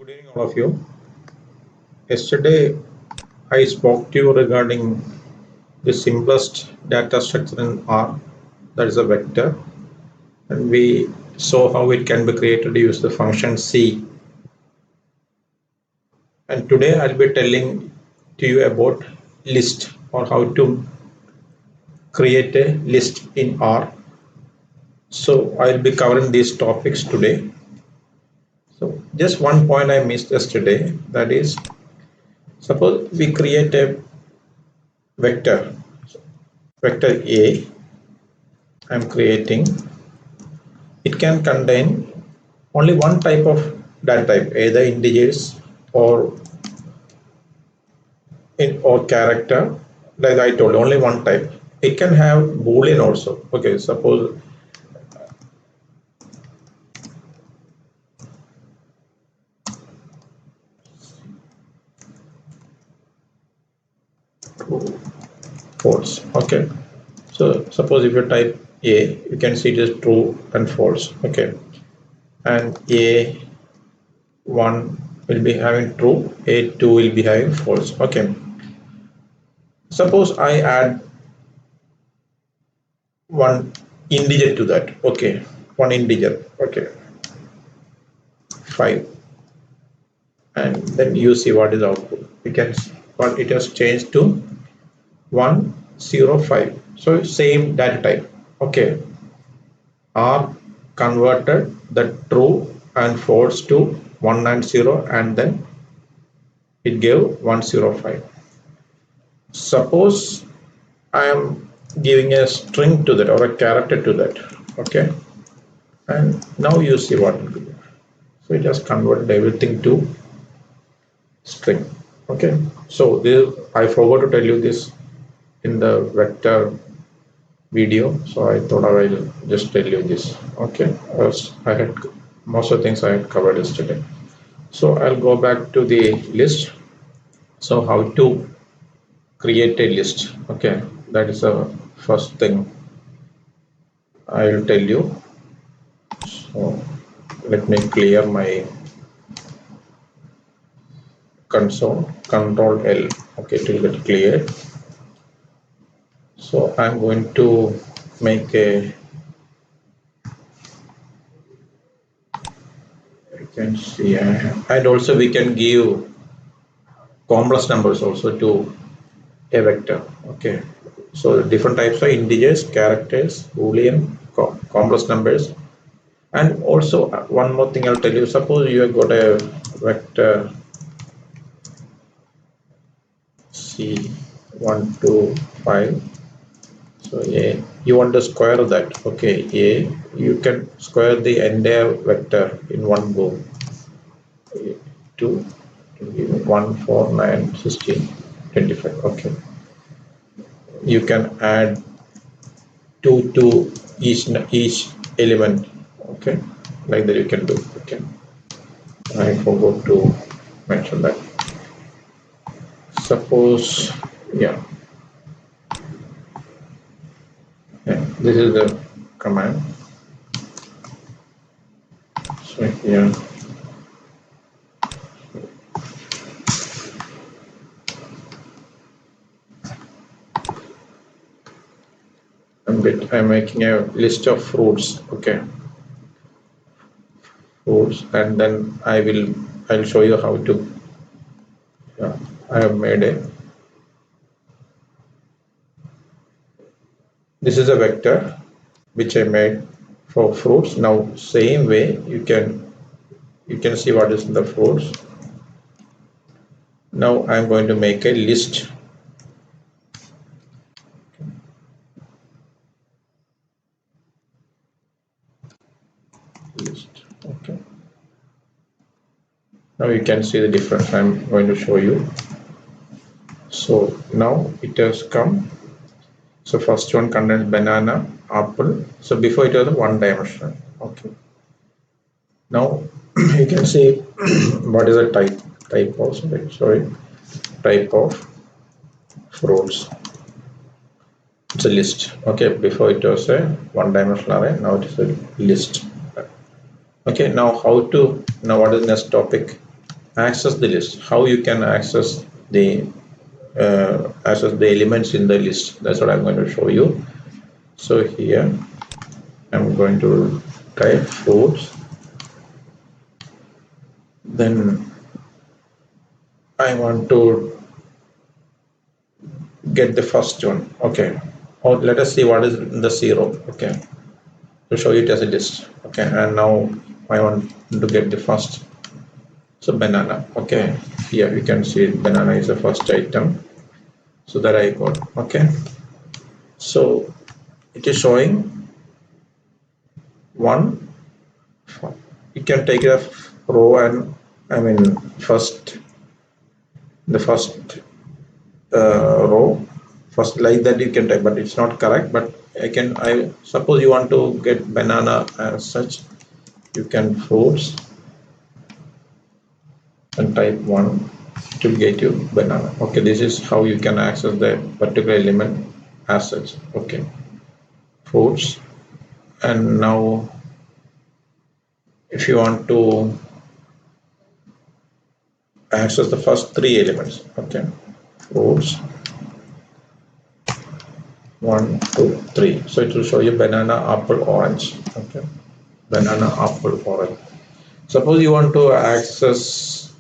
Good evening, all of you. Yesterday, I spoke to you regarding the simplest data structure in R, that is a vector, and we saw how it can be created use the function C. And today, I'll be telling to you about list or how to create a list in R. So I'll be covering these topics today. So just one point I missed yesterday, that is, suppose we create a vector, vector A. I'm creating, it can contain only one type of data type, either integers or character. Like I told, only one type. It can have boolean also. Okay, suppose true, false. Okay, so suppose if you type A, you can see it is true and false. Okay, and A1 will be having true, A2 will be having false. Okay, suppose I add one integer to that. Okay, one integer. Okay, 5, and then you see what is output. You can what it has changed to 105. So same data type. Okay, R converted the true and false to 190, and then it gave 105. Suppose I am giving a string to that or a character to that. Okay, and now you see what it will be. So it has converted everything to string. Okay, so this, I forgot to tell you this in the vector video, so I thought I will just tell you this. Okay, as I had most of the things I had covered yesterday. So I'll go back to the list. So how to create a list? Okay, that is the first thing I will tell you. So let me clear my console. Control L. Okay, it will get cleared. So I'm going to make a, you can see, and also we can give complex numbers also to a vector. Okay, so different types of integers, characters, boolean, complex numbers, and also one more thing I'll tell you. Suppose you have got a vector C125. So A, you want to square that. Okay, A, you can square the entire vector in one go. 2, 1, 4, 9, 16, 25. Okay, you can add 2 to each element. Okay, like that you can do. Okay, I forgot to mention that. Suppose, yeah, this is the command. So here, I'm making a list of fruits. Okay, fruits, and then I'll show you how to. Yeah, I have made a. This is a vector which I made for fruits. Now same way you can see what is in the fruits. Now I'm going to make a list. List. Okay. Now you can see the difference. I'm going to show you. So now it has come. So first one contains banana, apple. So before it was one dimensional. Okay. Now you can see what is the type of type of fruits. It's a list. Okay, before it was a one dimensional array, now it is a list. Okay, now what is the next topic? access the list. How you can access the elements in the list? That's what I'm going to show you. So here I'm going to type fruits, then I want to get the first one. Okay, or let us see what is in the zero. Okay, to show it as a list. Okay, and now I want to get the first. So banana. Okay, here you can see banana is the first item. So that I got. Okay, so it is showing one. You can take a row and I mean the first row first like that you can type, but it's not correct. But I suppose you want to get banana as such, you can force and type one to get you banana. Okay, this is how you can access the particular element as such. Okay, force. And now if you want to access the first three elements, okay, force 1, 2, 3. So it will show you banana, apple, orange. Okay, banana, apple, orange. Suppose you want to access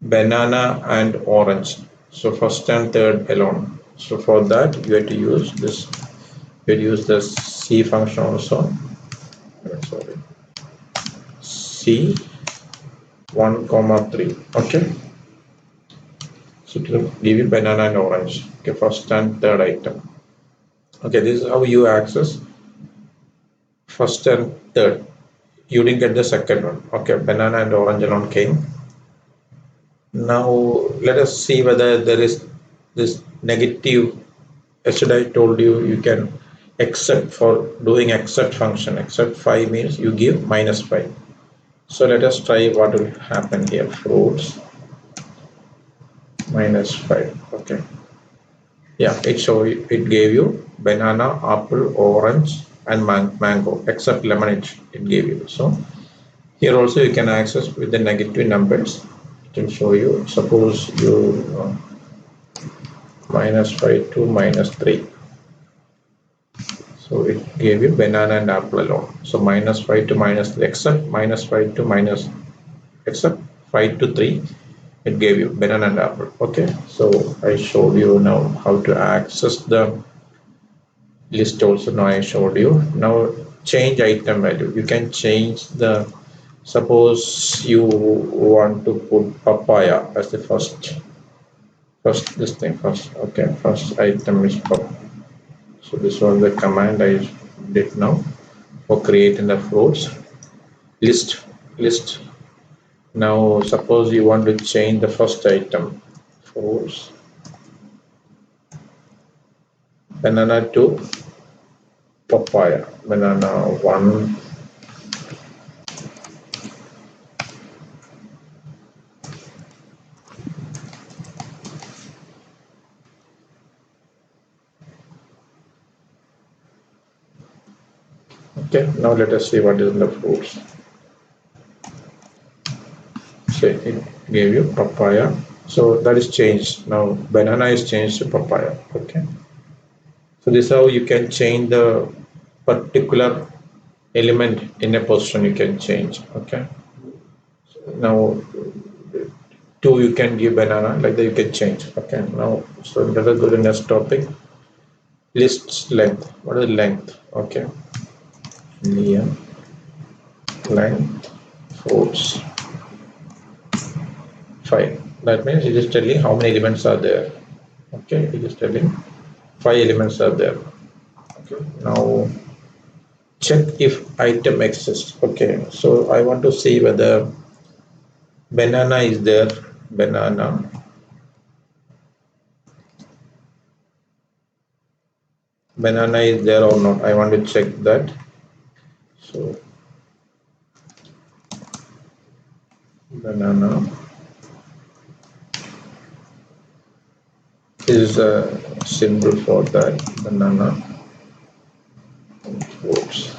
banana and orange. So first and third alone. So for that you have to use this. You have to use the C function also. Sorry, C 1, 3. Okay. So it will give you banana and orange. Okay, first and third item. Okay, this is how you access first and third. You didn't get the second one. Okay, banana and orange alone came. Now let us see whether there is this negative. Yesterday I told you you can except for doing except function. Except 5 means you give -5. So let us try what will happen here. Fruits -5. Okay. Yeah, it gave you banana, apple, orange, and mango. Except lemon, it gave you. So here also you can access with the negative numbers. It will show you. Suppose you -5 to -3. So it gave you banana and apple alone. So -5 to -3, except -5 to except 5 to 3, it gave you banana and apple. Okay, so I showed you now how to access the list also. Now I showed you. Now change item value. You can change the, suppose you want to put papaya as the first this thing first. Okay, first item is papaya. So this was the command I did now for creating the fruits list. Now suppose you want to change the first item, fruits, banana to papaya, banana 1, okay. Now let us see what is in the fruits. So it gave you papaya. So that is changed. Now banana is changed to papaya. Okay. So this is how you can change the particular element in a position. You can change. Okay. Now 2 you can give banana, like that you can change. Okay. Now so let us go to the next topic. List length. What is length? Okay. Length fruits 5. That means it is telling how many elements are there. Okay, it is telling 5 elements are there. Okay, now check if item exists. Okay, so I want to see whether banana is there. Banana is there or not. I want to check that. So banana is a symbol for that. Banana fruits.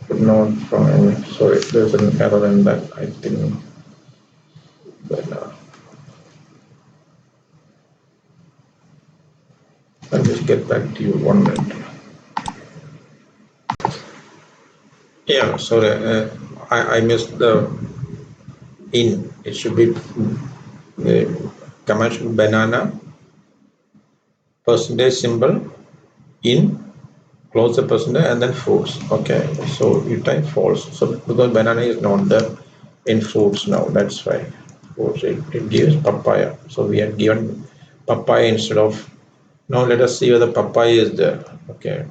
not find. Sorry, there's an error in that. I think. Banana. I'll just get back to you 1 minute. Yeah, sorry, I missed the in. It should be commercial banana percentage symbol in close the percentage and then fruits. Okay, so you type false. So because banana is not there in fruits now, that's why fruits it gives papaya. So we have given papaya instead of. Now let us see whether papaya is there. Okay,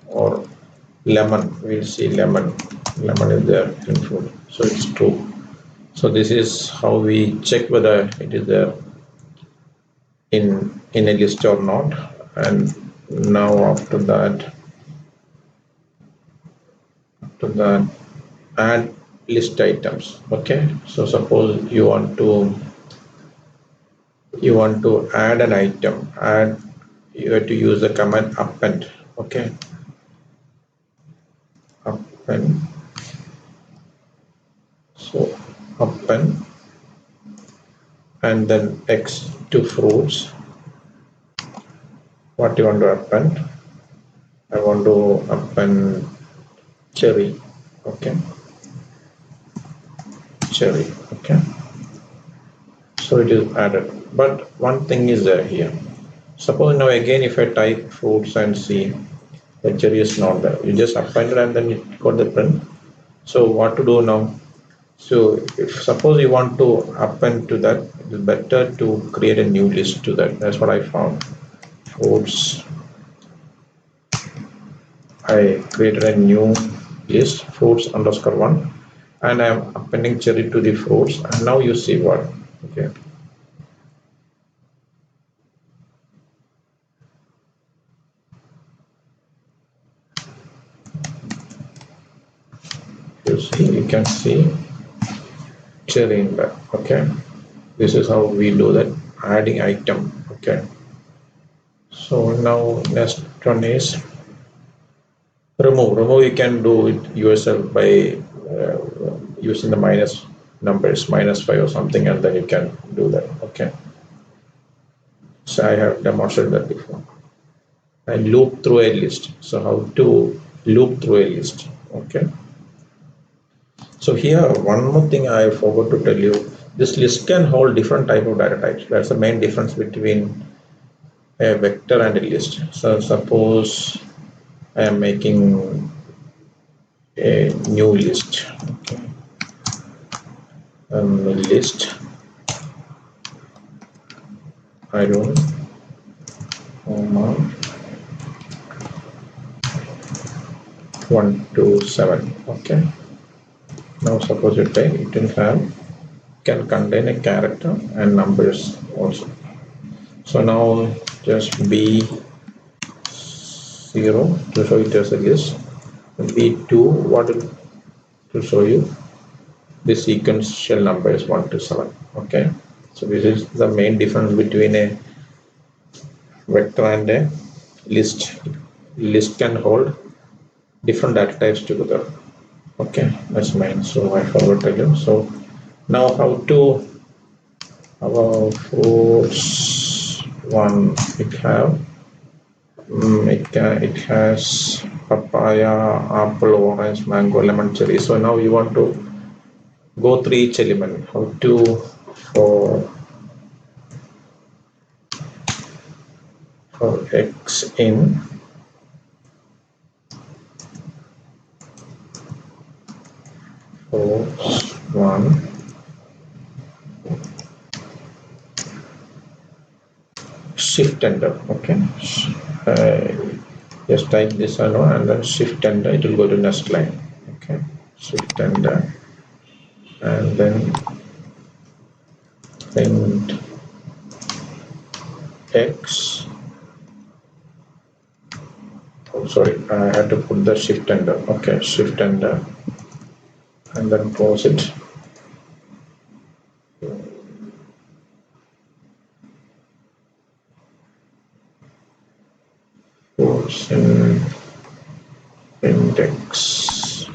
or lemon. We'll see lemon. Lemon is there in fruit, so it's true. So this is how we check whether it is there in a list or not. And now after that add list items. Okay, so suppose you want to add an item, add, you have to use the command append. Okay, append. So append and then x to fruits. What you want to append? I want to append cherry. Okay, cherry. Okay, so it is added, but one thing is there here. Suppose now again if I type fruits and see the cherry is not there, you just append it and then you got the print. So what to do now? So if suppose you want to append to that, it is better to create a new list to that. That's what I found. Fruits, I created a new list, fruits underscore one, and I am appending cherry to the fruits. And now you see what? Okay, you can see cherry in there. Okay, this is how we do that, adding item. Okay, so now next one is remove. You can do it yourself by uh, using the minus numbers, -5 or something, and then you can do that. Okay, so I have demonstrated that before. And loop through a list. So how to loop through a list? Okay, so here one more thing I forgot to tell you. This list can hold different type of data types. That's the main difference between a vector and a list. So suppose I am making a new list. Okay, list. I don't know. 127. Okay, now suppose you take it will have, can contain a character and numbers also. So now just b0 to show it as a list, b2 what to show you the sequential number is 1 to 7. Okay, so this is the main difference between a vector and a list. List can hold different data types together. Okay, that's mine, so I forgot to tell you. So now how to our fruits one, it has papaya, apple, orange, mango, lemon, cherry. So now you want to go through each element. How to for x in fruits one shift enter. Okay, just type this one and then shift enter. It will go to next line. Okay, shift enter and then print x. Oh, sorry, I had to put the shift enter. Okay, shift enter and then close it. Fruits in index.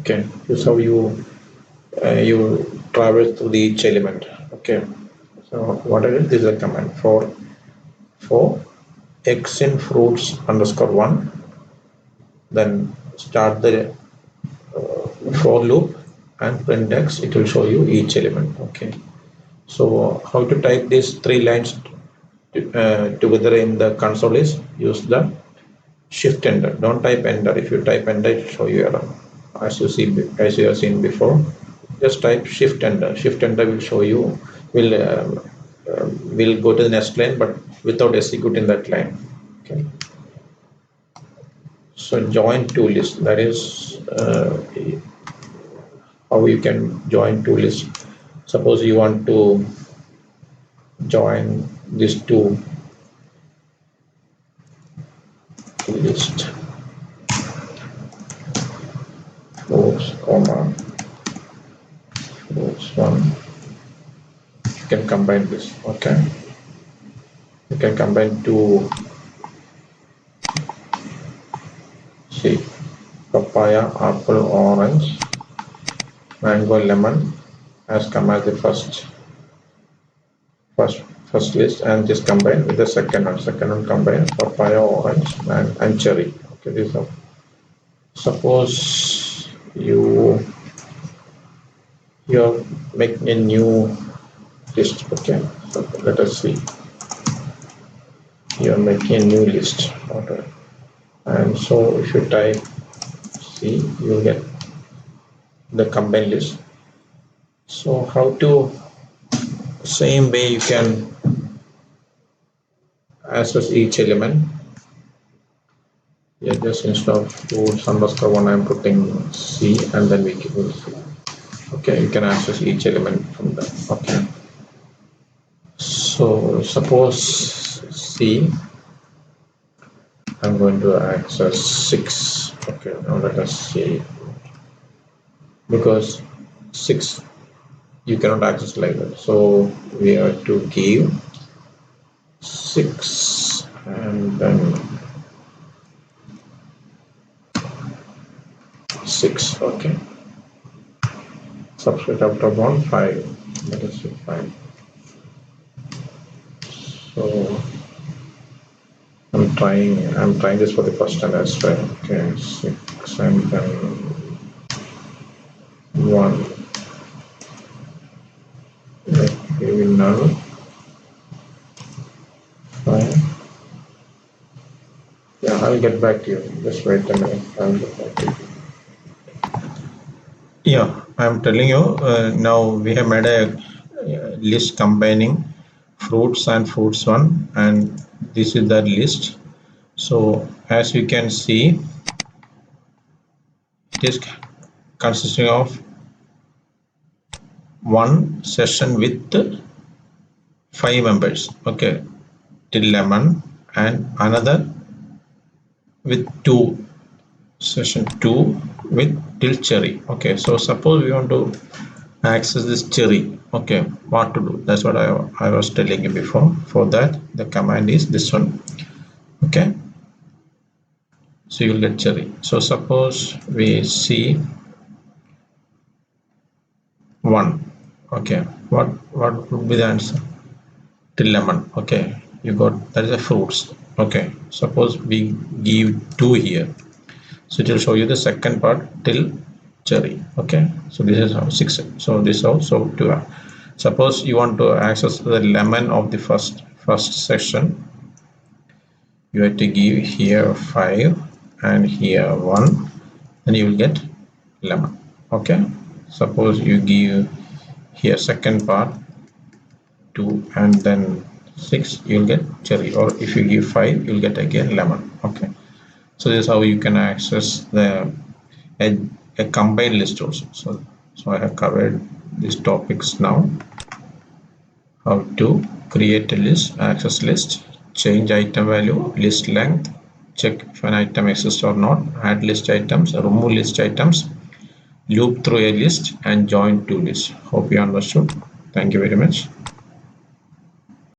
Okay, this is how you traverse through the each element. Okay, so what I did, this is a command for x in fruits underscore 1, then start the for loop and print x. It will show you each element. Okay, so how to type these three lines together in the console is use the shift enter. Don't type enter. If you type enter, it will show you error. As you have seen before, just type shift enter. Shift enter will show you, will go to the next line but without executing that line. Okay, so join two list, that is how you can join two lists. Suppose you want to join these two list, fruits comma fruits one. You can combine this. Okay, you can combine two, see, papaya, apple, orange, mango, lemon as come as the first list, and just combine with the second one. Second one combine papaya, orange, and cherry. Okay, this is. Suppose you're making a new list. Okay, so let us see. You're making a new list. Okay, and so if you type C, you'll get the combined list. So how to, same way you can access each element. Yeah, just instead of fruits underscore 1, I'm putting C and then we will see. Okay, you can access each element from there. Okay, so suppose C, I'm going to access 6. Okay, now let us see, because 6 you cannot access like that, so we have to give 6 and then 6. Okay, substrate after 1 5. Let us see 5. So I'm trying this for the first time as well. Okay, 6 and then 1. Maybe null 5. Yeah, I'll get back to you. Just wait a minute. I'll get back to you. Yeah, I'm telling you, now we have made a list combining fruits and fruits one, and this is the list. So as you can see, it is consisting of one session with 5 members. Okay, till lemon, and another with 2, session 2 with till cherry. Okay, so suppose we want to access this cherry. Okay, what to do? That's what I was telling you before. For that, the command is this one. Okay, so you'll get cherry. So suppose we see 1. Okay, what would be the answer? Till lemon. Okay, you got, that is a fruits. Okay, suppose we give 2 here, so it will show you the second part till cherry. Okay, so this is how 6. So this also 2. Suppose you want to access the lemon of the first section, you have to give here 5 and here 1, and you will get lemon. Okay, suppose you give here second part 2 and then 6, you'll get cherry, or if you give 5, you'll get again lemon. Okay, so this is how you can access the a combined list also. So I have covered these topics now. How to create a list, access list, change item value, list length, check if an item exists or not, add list items, remove list items, loop through a list, and join two lists. Hope you understood. Thank you very much.